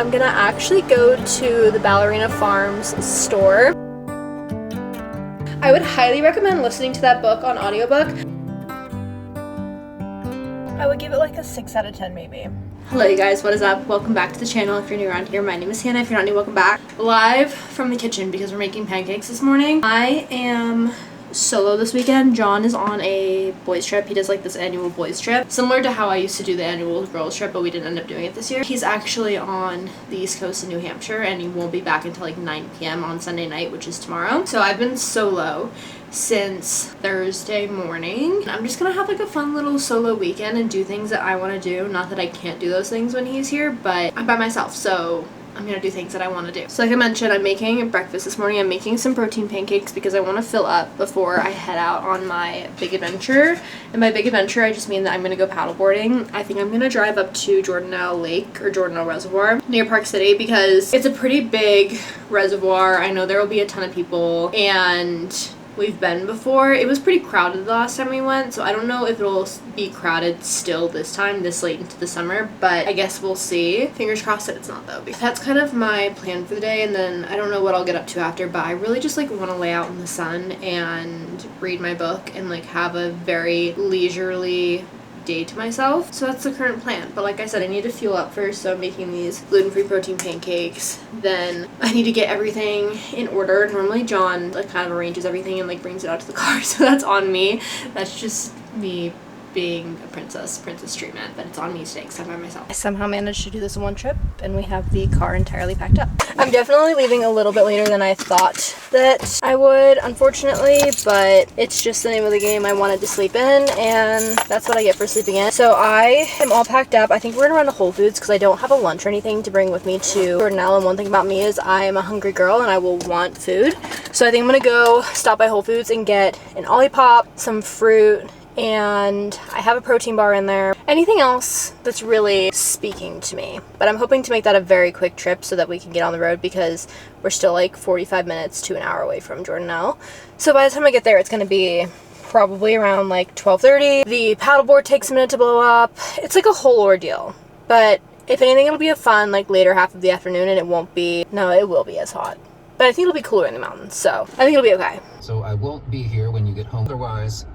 I'm gonna actually go to the Ballerina Farms store. I would highly recommend listening to that book on audiobook. I would give it like a 6 out of 10 maybe. Hello you guys, what is up? Welcome back to the channel. If you're new around here, my name is Hannah. If you're not new, welcome back. Live from the kitchen because we're making pancakes this morning. I am solo this weekend. John is on a boys trip. He does like this annual boys trip, similar to how I used to do the annual girls trip, but we didn't end up doing it this year. He's actually on the East Coast in New Hampshire, and he won't be back until like 9 p.m. on Sunday night, which is tomorrow. So I've been solo since Thursday morning. I'm just gonna have like a fun little solo weekend and do things that I want to do. Not that I can't do those things when he's here, but I'm by myself, so I'm gonna do things that I want to do. So like I mentioned, I'm making breakfast this morning. I'm making some protein pancakes because I want to fill up before I head out on my big adventure. And by big adventure, I just mean that I'm gonna go paddleboarding. I think I'm gonna drive up to Jordanelle Lake or Jordanelle Reservoir near Park City because it's a pretty big reservoir. I know there will be a ton of people, and we've been before. It was pretty crowded the last time we went, so I don't know if it'll be crowded still this time, this late into the summer, but I guess we'll see. Fingers crossed that it's not though. That's kind of my plan for the day, and then I don't know what I'll get up to after, but I really just like want to lay out in the sun and read my book and like have a very leisurely day to myself. So that's the current plan. But like I said, I need to fuel up first, so I'm making these gluten-free protein pancakes. Then I need to get everything in order. Normally John like kind of arranges everything and like brings it out to the car, so that's on me. That's just me being a princess treatment, but it's on me today because I'm by myself. I somehow managed to do this in one trip, and we have the car entirely packed up. I'm definitely leaving a little bit later than I thought that I would, unfortunately, but it's just the name of the game. I wanted to sleep in, and that's what I get for sleeping in. So I am all packed up. I think we're gonna run to Whole Foods because I don't have a lunch or anything to bring with me to Jordanelle, and one thing about me is I am a hungry girl and I will want food. So I think I'm gonna go stop by Whole Foods and get an Olipop, some fruit, and I have a protein bar in there. Anything else that's really speaking to me. But I'm hoping to make that a very quick trip so that we can get on the road because we're still like 45 minutes to an hour away from Jordanelle. So by the time I get there, it's going to be probably around like 12:30. The paddleboard takes a minute to blow up. It's like a whole ordeal. But if anything, it'll be a fun like later half of the afternoon, and it won't be, no, it will be as hot. But I think it'll be cooler in the mountains, so I think it'll be okay. So I won't be here when you get home. Otherwise,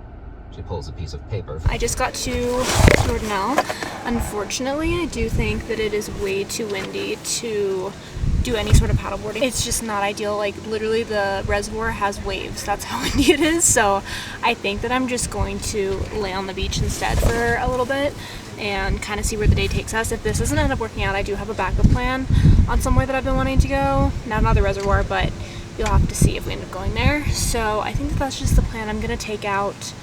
she pulls a piece of paper. I just got to Jordanelle. Unfortunately, I do think that it is way too windy to do any sort of paddleboarding. It's just not ideal. Like literally the reservoir has waves. That's how windy it is. So I think that I'm just going to lay on the beach instead for a little bit and kind of see where the day takes us. If this doesn't end up working out, I do have a backup plan on somewhere that I've been wanting to go. Not the reservoir, but you'll have to see if we end up going there. So I think that's just the plan. I'm gonna take out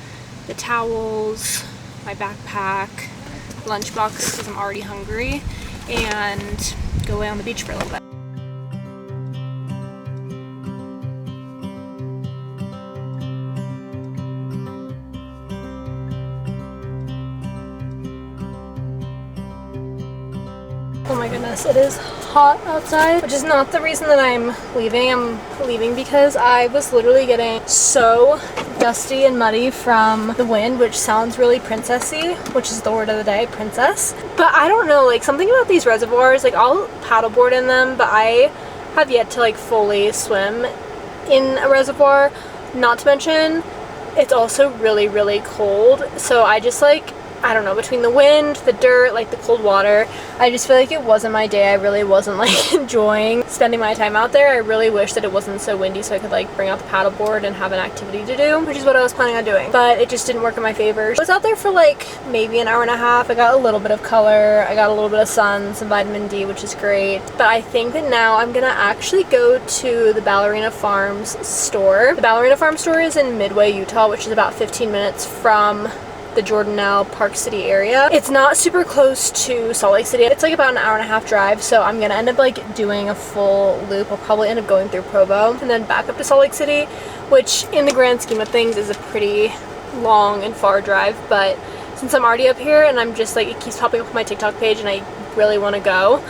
the towels, my backpack, lunchbox because I'm already hungry, and go lay on the beach for a little bit. Oh my goodness, it is hot outside, which is not the reason that I'm leaving. I'm leaving because I was literally getting so dusty and muddy from the wind, which sounds really princessy, which is the word of the day, princess. But I don't know, like something about these reservoirs, like I'll paddleboard in them, but I have yet to like fully swim in a reservoir. Not to mention, it's also really, really cold. So I just like, I don't know, between the wind, the dirt, like the cold water, I just feel like it wasn't my day. I really wasn't like enjoying spending my time out there. I really wish that it wasn't so windy so I could like bring out the paddleboard and have an activity to do, which is what I was planning on doing, but it just didn't work in my favor. I was out there for like maybe an hour and a half. I got a little bit of color, I got a little bit of sun, some vitamin D, which is great. But I think that now I'm gonna actually go to the Ballerina Farms store. The Ballerina Farms store is in Midway, Utah, which is about 15 minutes from the Jordanelle Park City area. It's not super close to Salt Lake City. It's like about an hour and a half drive, so I'm gonna end up like doing a full loop. I'll probably end up going through Provo and then back up to Salt Lake City, which in the grand scheme of things is a pretty long and far drive, but since I'm already up here and I'm just like, it keeps popping up on my TikTok page and I really want to go,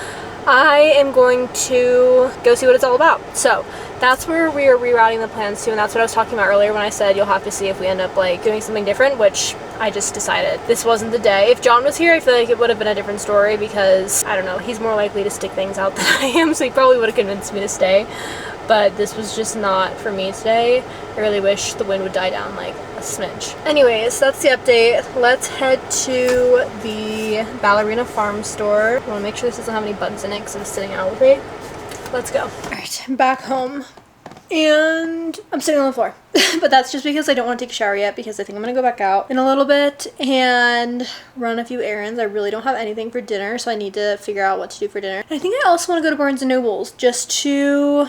I am going to go see what it's all about. So that's where we are rerouting the plans to, and that's what I was talking about earlier when I said you'll have to see if we end up like doing something different, which I just decided this wasn't the day. If John was here, I feel like it would have been a different story because, I don't know, he's more likely to stick things out than I am, so he probably would have convinced me to stay. But this was just not for me today. I really wish the wind would die down like a smidge. Anyways, that's the update. Let's head to the Ballerina farm store. I want to make sure this doesn't have any buttons in it because it's sitting out with me. Let's go. Alright, I'm back home. And I'm sitting on the floor. But that's just because I don't want to take a shower yet because I think I'm going to go back out in a little bit and run a few errands. I really don't have anything for dinner, so I need to figure out what to do for dinner. And I think I also want to go to Barnes & Noble's just to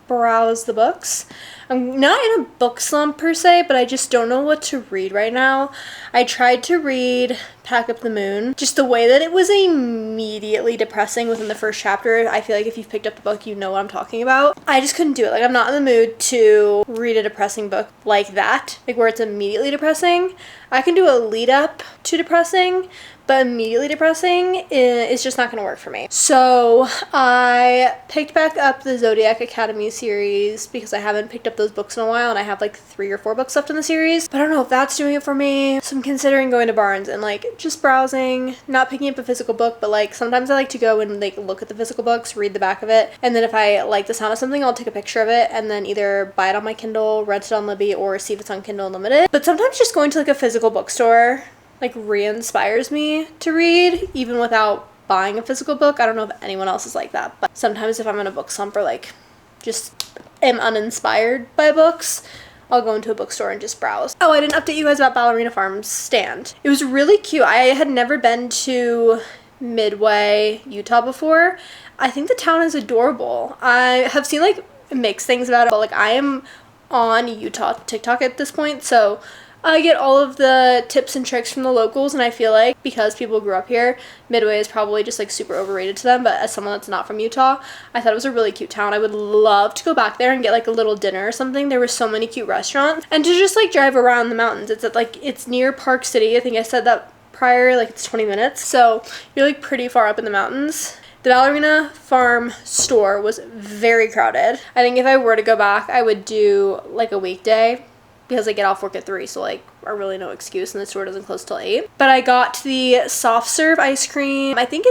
browse the books. I'm not in a book slump per se, but I just don't know what to read right now. I tried to read Pack Up the Moon. Just the way that it was immediately depressing within the first chapter. I feel like if you've picked up the book, you know what I'm talking about. I just couldn't do it. Like, I'm not in the mood to read a depressing book like that, like where it's immediately depressing. I can do a lead up to depressing, but immediately depressing is just not going to work for me. So I picked back up the Zodiac Academy series because I haven't picked up those books in a while, and I have like 3 or 4 books left in the series. But I don't know if that's doing it for me. So I'm considering going to Barnes and like just browsing, not picking up a physical book, but like sometimes I like to go and like look at the physical books, read the back of it, and then if I like the sound of something, I'll take a picture of it and then either buy it on my Kindle, rent it on Libby, or see if it's on Kindle Unlimited. But sometimes just going to like a physical bookstore like re-inspires me to read even without buying a physical book. I don't know if anyone else is like that, but sometimes if I'm in a book slump or like just am uninspired by books, I'll go into a bookstore and just browse. Oh, I didn't update you guys about Ballerina Farm's stand. It was really cute. I had never been to Midway, Utah before. I think the town is adorable. I have seen like mixed things about it, but like I am on Utah TikTok at this point, so I get all of the tips and tricks from the locals, and I feel like because people grew up here, Midway is probably just like super overrated to them, but as someone that's not from Utah, I thought it was a really cute town. I would love to go back there and get like a little dinner or something. There were so many cute restaurants, and to just like drive around the mountains. It's at like, it's near Park City. I think I said that prior, like it's 20 minutes, so you're like pretty far up in the mountains. The Ballerina Farm store was very crowded. I think if I were to go back, I would do like a weekday, because I get off work at 3, so like are really no excuse, and the store doesn't close till 8. But I got the soft serve ice cream. I think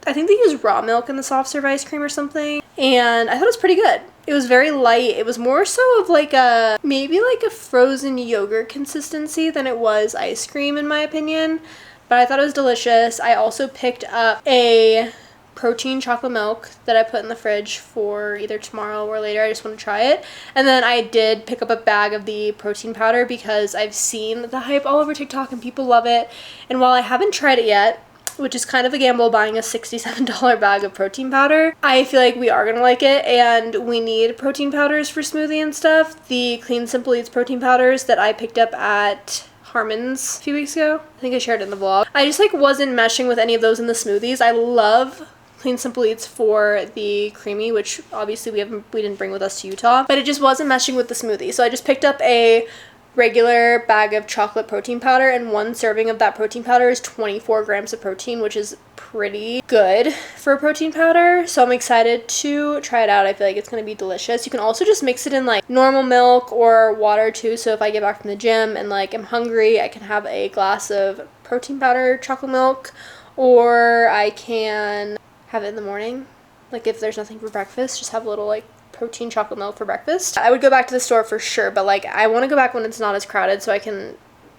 they use raw milk in the soft serve ice cream or something, and I thought it was pretty good. It was very light. It was more so of like a, maybe like a frozen yogurt consistency than it was ice cream in my opinion, but I thought it was delicious. I also picked up a protein chocolate milk that I put in the fridge for either tomorrow or later. I just want to try it. And then I did pick up a bag of the protein powder because I've seen the hype all over TikTok and people love it. And while I haven't tried it yet, which is kind of a gamble buying a $67 bag of protein powder, I feel like we are going to like it, and we need protein powders for smoothie and stuff. The Clean Simple Eats protein powders that I picked up at Harmon's a few weeks ago, I think I shared it in the vlog, I just like wasn't meshing with any of those in the smoothies. I love Clean Simple Eats for the creamy, which obviously we didn't bring with us to Utah, but it just wasn't meshing with the smoothie. So I just picked up a regular bag of chocolate protein powder, and 1 serving of that protein powder is 24 grams of protein, which is pretty good for a protein powder. So I'm excited to try it out. I feel like it's going to be delicious. You can also just mix it in like normal milk or water too. So if I get back from the gym and like I'm hungry, I can have a glass of protein powder chocolate milk, or I can have it in the morning. Like if there's nothing for breakfast, just have a little like protein chocolate milk for breakfast. I would go back to the store for sure, but like I want to go back when it's not as crowded so I can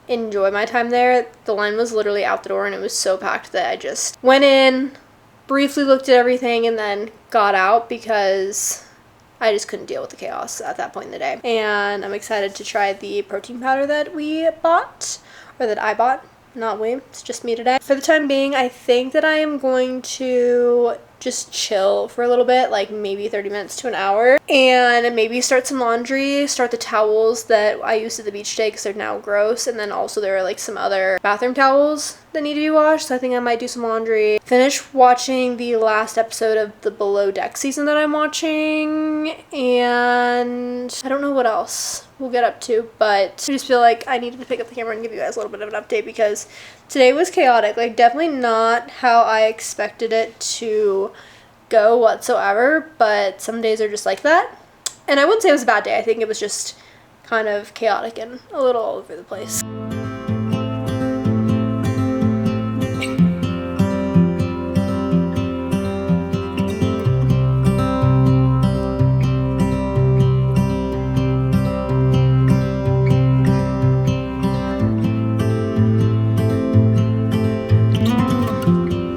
enjoy my time there. The line was literally out the door and it was so packed that I just went in, briefly looked at everything, and then got out because I just couldn't deal with the chaos at that point in the day. And I'm excited to try the protein powder that we bought, or that I bought. Not we, it's just me today. For the time being, I think that I am going to just chill for a little bit, like maybe 30 minutes to an hour, and maybe start some laundry, start the towels that I used at the beach today because they're now gross, and then also there are like some other bathroom towels that need to be washed, so I think I might do some laundry. Finish watching the last episode of the Below Deck season that I'm watching, and I don't know what else we'll get up to, but I just feel like I needed to pick up the camera and give you guys a little bit of an update because today was chaotic. Like definitely not how I expected it to go whatsoever, but some days are just like that. And I wouldn't say it was a bad day. I think it was just kind of chaotic and a little all over the place.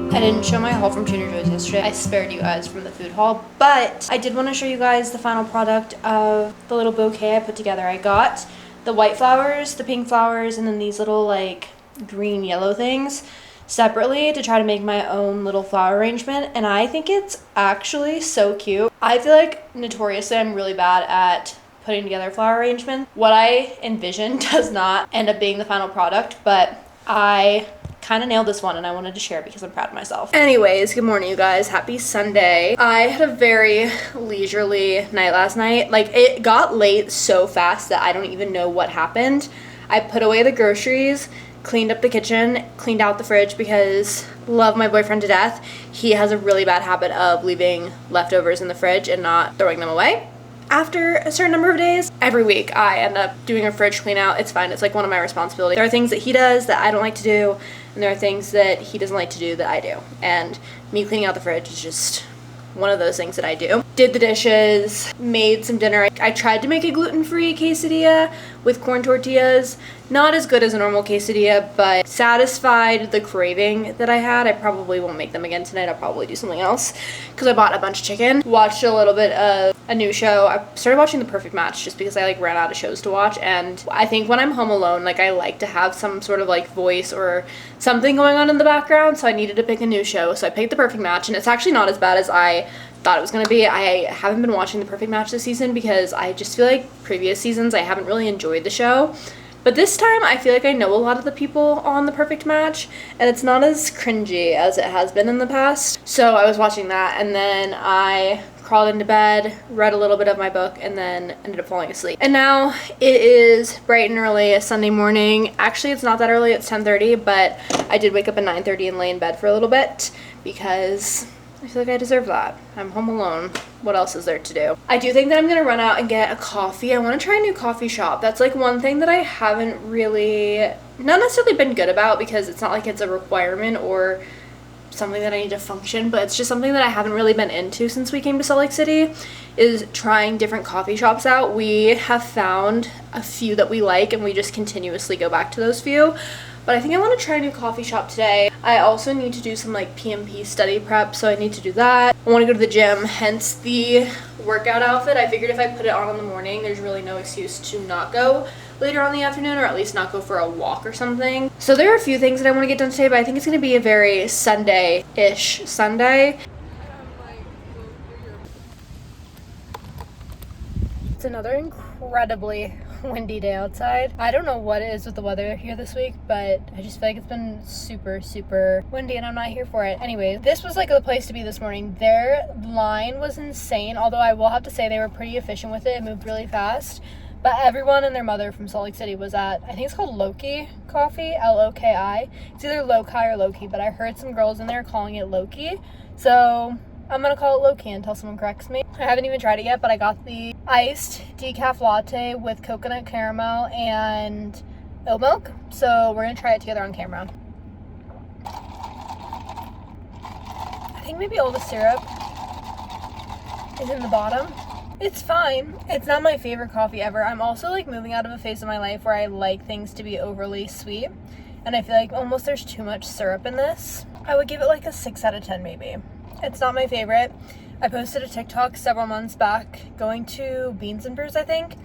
I didn't show my haul from Trader Joe's yesterday. I spared you guys from the food haul, but I did want to show you guys the final product of the little bouquet I put together. I got the white flowers, the pink flowers, and then these little like green yellow things separately to try to make my own little flower arrangement, and I think it's actually so cute. I feel like notoriously I'm really bad at putting together flower arrangements. What I envisioned does not end up being the final product, but I kind of nailed this one and I wanted to share it because I'm proud of myself. Anyways, good morning, you guys. Happy Sunday. I had a very leisurely night last night. Like, it got late so fast that I don't even know what happened. I put away the groceries, cleaned up the kitchen, cleaned out the fridge because love my boyfriend to death. He has a really bad habit of leaving leftovers in the fridge and not throwing them away. After a certain number of days, every week I end up doing a fridge clean out. It's fine. It's like one of my responsibilities. There are things that he does that I don't like to do, and there are things that he doesn't like to do that I do. And me cleaning out the fridge is just one of those things that I do. Did the dishes, made some dinner. I tried to make a gluten-free quesadilla with corn tortillas. Not as good as a normal quesadilla, but satisfied the craving that I had. I probably won't make them again tonight. I'll probably do something else because I bought a bunch of chicken. Watched a little bit of a new show. I started watching The Perfect Match just because I like ran out of shows to watch, and I think when I'm home alone, like, I like to have some sort of like voice or something going on in the background, so I needed to pick a new show. So I picked The Perfect Match, and it's actually not as bad as I thought it was gonna be. I haven't been watching The Perfect Match this season because I just feel like previous seasons I haven't really enjoyed the show. But this time, I feel like I know a lot of the people on The Perfect Match, and it's not as cringy as it has been in the past. So I was watching that, and then I crawled into bed, read a little bit of my book, and then ended up falling asleep. And now it is bright and early, a Sunday morning. Actually, it's not that early, it's 10:30, but I did wake up at 9:30 and lay in bed for a little bit because I feel like I deserve that. I'm home alone. What else is there to do? I do think that I'm gonna run out and get a coffee. I wanna try a new coffee shop. That's like one thing that I haven't really, not necessarily been good about, because it's not like it's a requirement or something that I need to function, but it's just something that I haven't really been into since we came to Salt Lake City, is trying different coffee shops out. We have found a few that we like, and we just continuously go back to those few. But I think I want to try a new coffee shop today. I also need to do some like PMP study prep, so I need to do that. I want to go to the gym, hence the workout outfit. I figured if I put it on in the morning, there's really no excuse to not go later on in the afternoon, or at least not go for a walk or something. So there are a few things that I want to get done today, but I think it's going to be a very Sunday-ish Sunday. It's another incredibly windy day outside. I don't know what it is with the weather here this week, but I just feel like it's been super windy and I'm not here for it. Anyway, this was like the place to be this morning. Their line was insane, although I will have to say they were pretty efficient with it. It moved really fast. But everyone and their mother from Salt Lake City was at, I think it's called Loki Coffee, L-O-K-I. It's either Loki or Loki, but I heard some girls in there calling it Loki. So I'm gonna call it Loki until someone corrects me. I haven't even tried it yet, but I got the iced decaf latte with coconut caramel and oat milk. So we're gonna try it together on camera. I think maybe all the syrup is in the bottom. It's fine. It's not my favorite coffee ever. I'm also like moving out of a phase of my life where I like things to be overly sweet, and I feel like almost there's too much syrup in this. I would give it like a 6 out of 10 maybe. It's not my favorite. I posted a TikTok several months back going to Beans and Brews, I think,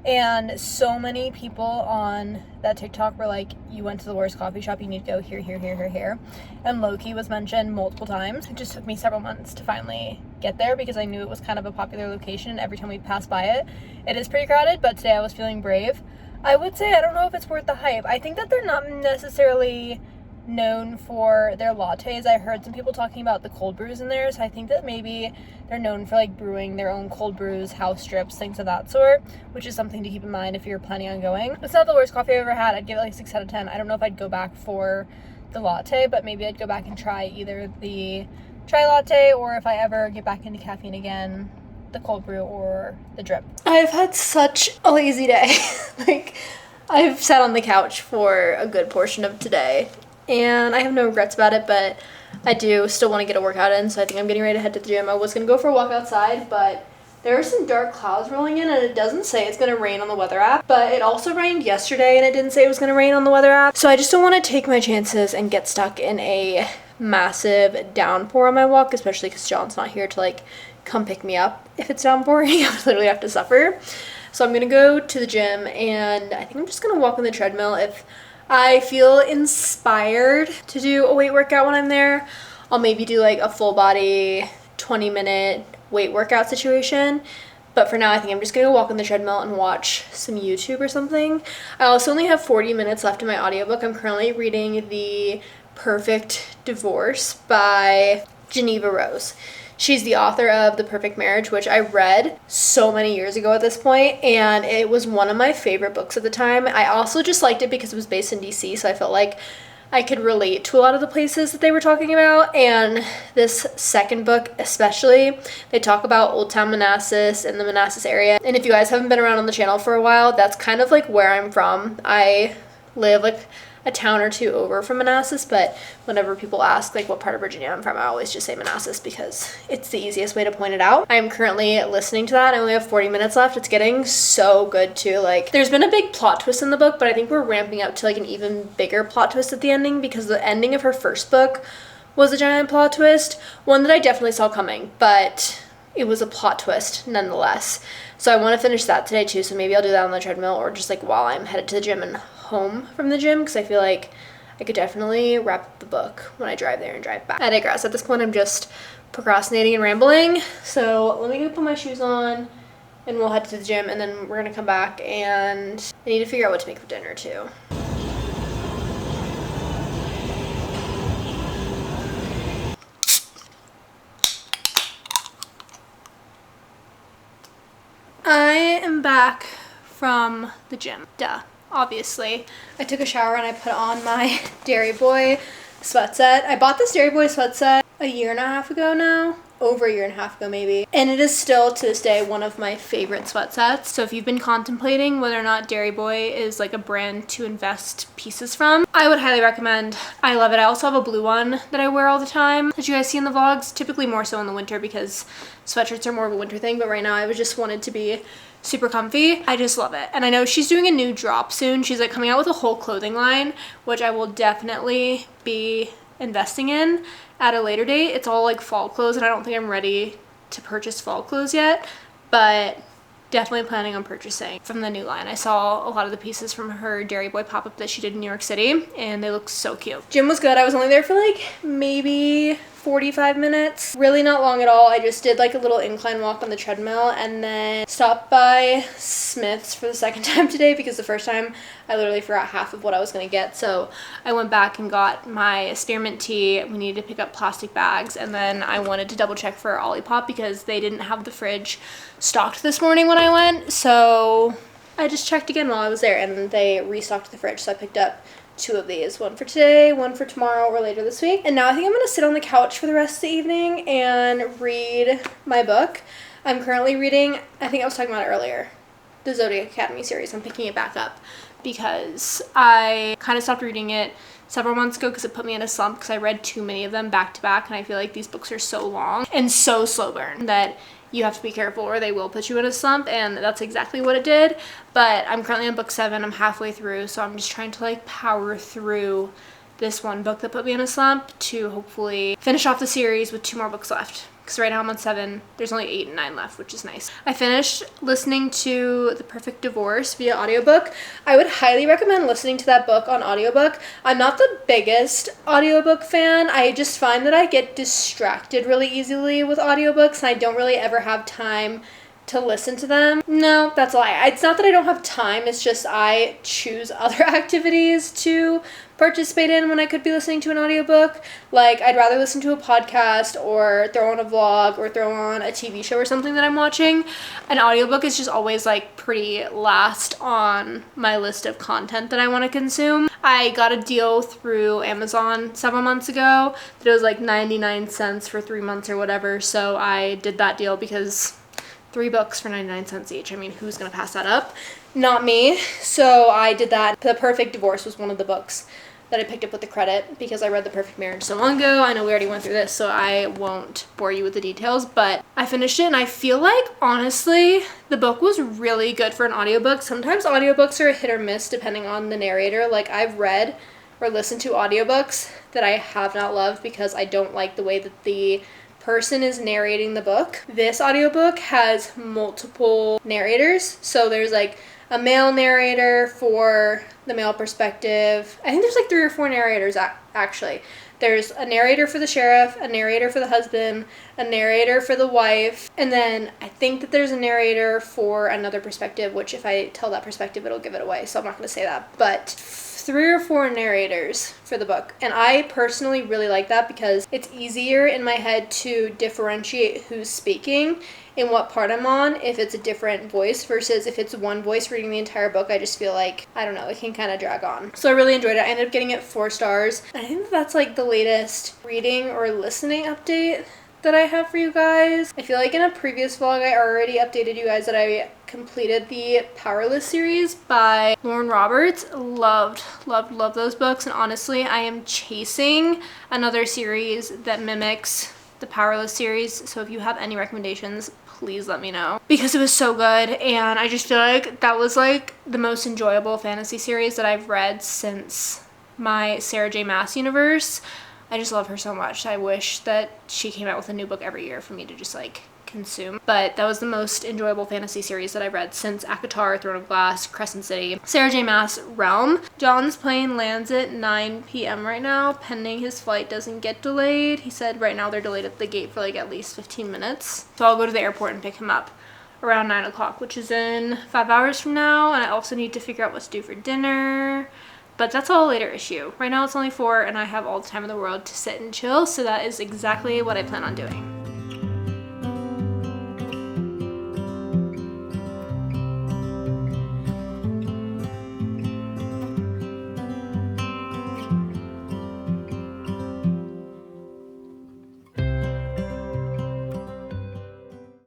and so many people on that TikTok were like, you went to the worst coffee shop, you need to go here. And Loki was mentioned multiple times. It just took me several months to finally get there because I knew it was kind of a popular location, and every time we pass by it, it is pretty crowded, but today I was feeling brave. I would say I don't know if it's worth the hype. I think that they're not necessarily known for their lattes. I heard some people talking about the cold brews in there, so I think that maybe they're known for like brewing their own cold brews, house strips, things of that sort, which is something to keep in mind if you're planning on going. It's not the worst coffee I've ever had. I'd give it like 6 out of 10. I don't know if I'd go back for the latte, but maybe I'd go back and try either the chai latte, or if I ever get back into caffeine again, the cold brew or the drip. I've had such a lazy day. Like, I've sat on the couch for a good portion of today, and I have no regrets about it, but I do still want to get a workout in, so I think I'm getting ready to head to the gym. I was going to go for a walk outside, but there are some dark clouds rolling in, and it doesn't say it's going to rain on the weather app, but it also rained yesterday, and it didn't say it was going to rain on the weather app, so I just don't want to take my chances and get stuck in a massive downpour on my walk, especially because John's not here to, like, come pick me up if it's downpouring. I would literally have to suffer. So I'm going to go to the gym, and I think I'm just going to walk on the treadmill. If I feel inspired to do a weight workout when I'm there, I'll maybe do, like, a full body 20-minute weight workout situation. But for now, I think I'm just going to walk on the treadmill and watch some YouTube or something. I also only have 40 minutes left in my audiobook. I'm currently reading The Perfect Divorce by Geneva Rose. She's the author of The Perfect Marriage, which I read so many years ago at this point, and it was one of my favorite books at the time. I also just liked it because it was based in DC, so I felt like I could relate to a lot of the places that they were talking about. And this second book especially, they talk about Old Town Manassas and the Manassas area. And if you guys haven't been around on the channel for a while, that's kind of like where I'm from. I live like a town or two over from Manassas, but whenever people ask like what part of Virginia I'm from, I always just say Manassas because it's the easiest way to point it out. I'm currently listening to that. I only have 40 minutes left. It's getting so good too. Like, there's been a big plot twist in the book, but I think we're ramping up to like an even bigger plot twist at the ending, because the ending of her first book was a giant plot twist, one that I definitely saw coming, but it was a plot twist nonetheless. So I want to finish that today too, so maybe I'll do that on the treadmill or just like while I'm headed to the gym and home from the gym, because I feel like I could definitely wrap up the book when I drive there and drive back. I digress. At this point, I'm just procrastinating and rambling. So let me go put my shoes on and we'll head to the gym, and then we're gonna come back and I need to figure out what to make for dinner too. I am back from the gym. Duh. Obviously. I took a shower and I put on my Dairy Boy sweat set. I bought this Dairy Boy sweat set a year and a half ago now. Over a year and a half ago maybe. And it is still to this day one of my favorite sweat sets. So if you've been contemplating whether or not Dairy Boy is like a brand to invest pieces from, I would highly recommend. I love it. I also have a blue one that I wear all the time that you guys see in the vlogs, typically more so in the winter because sweatshirts are more of a winter thing, but right now I just wanted to be super comfy. I just love it. And I know she's doing a new drop soon. She's like coming out with a whole clothing line, which I will definitely be investing in at a later date. It's all like fall clothes, and I don't think I'm ready to purchase fall clothes yet, but definitely planning on purchasing from the new line. I saw a lot of the pieces from her Dairy Boy pop-up that she did in New York City, and they look so cute. Gym was good. I was only there for like maybe 45 minutes. Really not long at all. I just did like a little incline walk on the treadmill and then stopped by Smith's for the second time today, because the first time I literally forgot half of what I was going to get. So I went back and got my spearmint tea. We needed to pick up plastic bags, and then I wanted to double check for Olipop because they didn't have the fridge stocked this morning when I went. So I just checked again while I was there, and they restocked the fridge. So I picked up 2 of these, one for today, one for tomorrow or later this week. And now I think I'm gonna sit on the couch for the rest of the evening and read my book. I'm currently reading, I think I was talking about it earlier, the Zodiac Academy series. I'm picking it back up because I kind of stopped reading it several months ago because it put me in a slump because I read too many of them back to back, and I feel like these books are so long and so slow burn that you have to be careful or they will put you in a slump, and that's exactly what it did. But I'm currently on book 7. I'm halfway through, so I'm just trying to like power through this one book that put me in a slump to hopefully finish off the series with 2 more books left. Because right now I'm on 7. There's only 8 and 9 left, which is nice. I finished listening to The Perfect Divorce via audiobook. I would highly recommend listening to that book on audiobook. I'm not the biggest audiobook fan. I just find that I get distracted really easily with audiobooks, and I don't really ever have time to listen to them. No, that's a lie. It's not that I don't have time, it's just I choose other activities to participate in when I could be listening to an audiobook. Like, I'd rather listen to a podcast or throw on a vlog or throw on a TV show or something that I'm watching. An audiobook is just always like pretty last on my list of content that I want to consume. I got a deal through Amazon several months ago that it was like 99 cents for 3 months or whatever, so I did that deal because 3 books for 99 cents each. I mean, who's gonna pass that up? Not me. So I did that. The Perfect Divorce was one of the books that I picked up with the credit because I read The Perfect Marriage so long ago. I know we already went through this, so I won't bore you with the details, but I finished it and I feel like, honestly, the book was really good for an audiobook. Sometimes audiobooks are a hit or miss depending on the narrator. Like, I've read or listened to audiobooks that I have not loved because I don't like the way that the person is narrating the book. This audiobook has multiple narrators, so there's like a male narrator for the male perspective. I think there's like 3 or 4 narrators actually. There's a narrator for the sheriff, a narrator for the husband, a narrator for the wife, and then I think that there's a narrator for another perspective, which if I tell that perspective, it'll give it away, so I'm not going to say that. But 3 or 4 narrators for the book, and I personally really like that because it's easier in my head to differentiate who's speaking and what part I'm on if it's a different voice versus if it's one voice reading the entire book. I just feel like, I don't know, it can kind of drag on. So I really enjoyed it. I ended up getting it 4 stars. I think that's like the latest reading or listening update that I have for you guys. I feel like in a previous vlog I already updated you guys that I completed the Powerless series by Lauren Roberts. Loved those books, and honestly I am chasing another series that mimics the Powerless series, so if you have any recommendations, please let me know because it was so good. And I just feel like that was like the most enjoyable fantasy series that I've read since my Sarah J. Maas universe. I just love her so much. I wish that she came out with a new book every year for me to just like consume. But that was the most enjoyable fantasy series that I've read since ACOTAR, Throne of Glass, Crescent City, Sarah J. Maas Realm. John's plane lands at 9 p.m. right now, pending his flight doesn't get delayed. He said right now they're delayed at the gate for like at least 15 minutes. So I'll go to the airport and pick him up around 9 o'clock, which is in 5 hours from now. And I also need to figure out what to do for dinner. But that's all a later issue. Right now it's only 4 and I have all the time in the world to sit and chill, so that is exactly what I plan on doing.